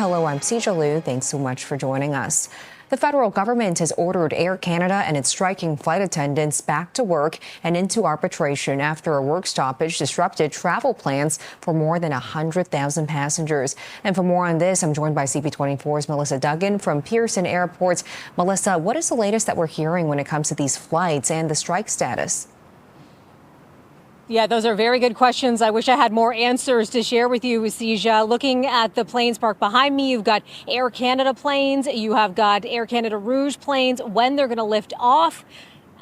Hello, I'm Sija Liu. Thanks so much for joining us. The federal government has ordered Air Canada and its striking flight attendants back to work and into arbitration after a work stoppage disrupted travel plans for more than 100,000 passengers. And for more on this, I'm joined by CP24's Melissa Duggan from Pearson Airport. Melissa, what is the latest that we're hearing when it comes to these flights and the strike status? Yeah, those are very good questions. I wish I had more answers to share with you, Sija. Looking at the planes parked behind me, you've got Air Canada planes, you have got Air Canada Rouge planes, when they're going to lift off.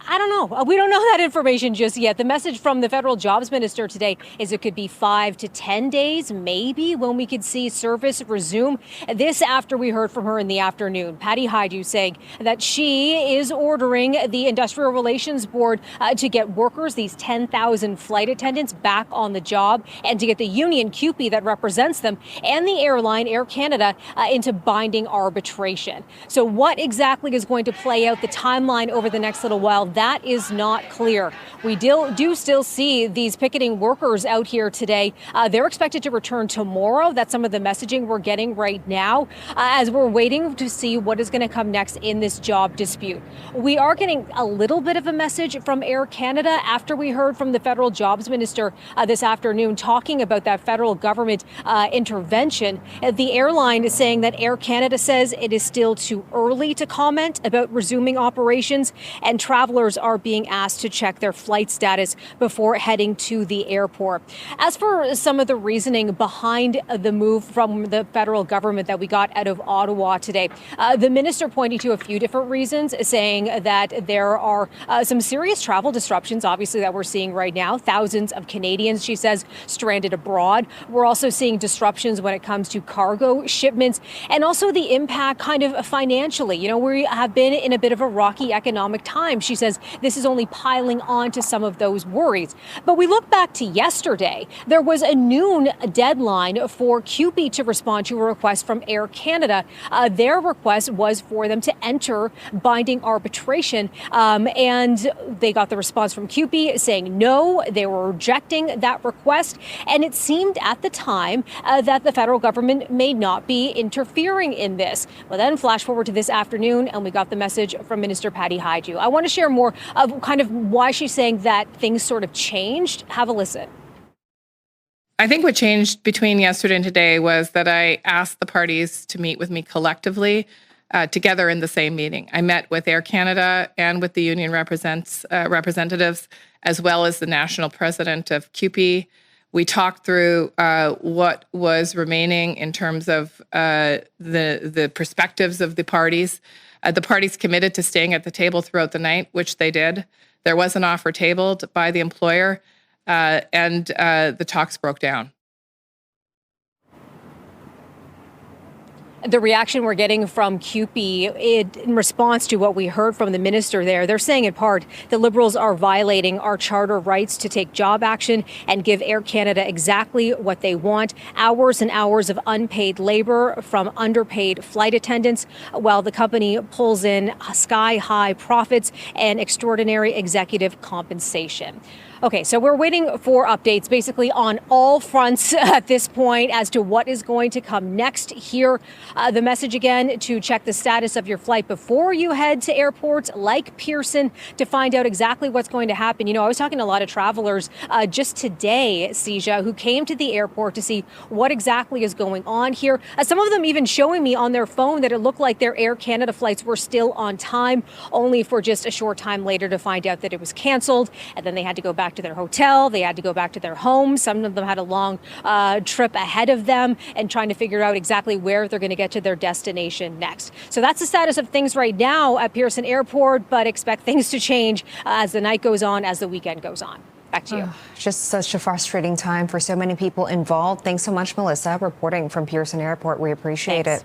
I don't know. We don't know that information just yet. The message from the federal jobs minister today is it could be 5 to 10 days, maybe, when we could see service resume. This after we heard from her in the afternoon. Patty Hyde saying that she is ordering the Industrial Relations Board to get workers, these 10,000 flight attendants, back on the job and to get the union CUPE that represents them and the airline, Air Canada, into binding arbitration. So what exactly is going to play out, the timeline over the next little while? That is not clear. We do still see these picketing workers out here today. They're expected to return tomorrow. That's some of the messaging we're getting right now as we're waiting to see what is going to come next in this job dispute. We are getting a little bit of a message from Air Canada after we heard from the federal jobs minister this afternoon talking about that federal government intervention. The airline is saying that Air Canada says it is still too early to comment about resuming operations, and travelers are being asked to check their flight status before heading to the airport. As for some of the reasoning behind the move from the federal government that we got out of Ottawa today, the minister pointing to a few different reasons, saying that there are some serious travel disruptions, obviously, that we're seeing right now. Thousands of Canadians, she says, stranded abroad. We're also seeing disruptions when it comes to cargo shipments and also the impact kind of financially. You know, we have been in a bit of a rocky economic time. She says this is only piling on to some of those worries. But we look back to yesterday, there was a noon deadline for CUPE to respond to a request from Air Canada. Their request was for them to enter binding arbitration. And they got the response from CUPE saying no, they were rejecting that request. And it seemed at the time that the federal government may not be interfering in this. Well, then flash forward to this afternoon, and we got the message from Minister Patty Hyde. I want to share more of kind of why she's saying that things sort of changed. Have a listen. I think what changed between yesterday and today was that I asked the parties to meet with me collectively together in the same meeting. I met with Air Canada and with the union representatives, as well as the national president of CUPE. We talked through what was remaining in terms of the perspectives of the parties. The parties committed to staying at the table throughout the night, which they did. There was an offer tabled by the employer, and the talks broke down. The reaction we're getting from CUPE in response to what we heard from the minister there, they're saying in part the Liberals are violating our charter rights to take job action and give Air Canada exactly what they want, hours and hours of unpaid labor from underpaid flight attendants, while the company pulls in sky-high profits and extraordinary executive compensation. Okay, so we're waiting for updates basically on all fronts at this point as to what is going to come next here. The message again to check the status of your flight before you head to airports like Pearson to find out exactly what's going to happen. You know, I was talking to a lot of travelers just today, Sija, who came to the airport to see what exactly is going on here. Some of them even showing me on their phone that it looked like their Air Canada flights were still on time, only for just a short time later to find out that it was canceled. And then they had to go back to their hotel. They had to go back to their home. Some of them had a long trip ahead of them and trying to figure out exactly where they're going to get to their destination next. So that's the status of things right now at Pearson Airport, but expect things to change as the night goes on, as the weekend goes on. Back to you. Just such a frustrating time for so many people involved. Thanks so much, Melissa, reporting from Pearson Airport. We appreciate it.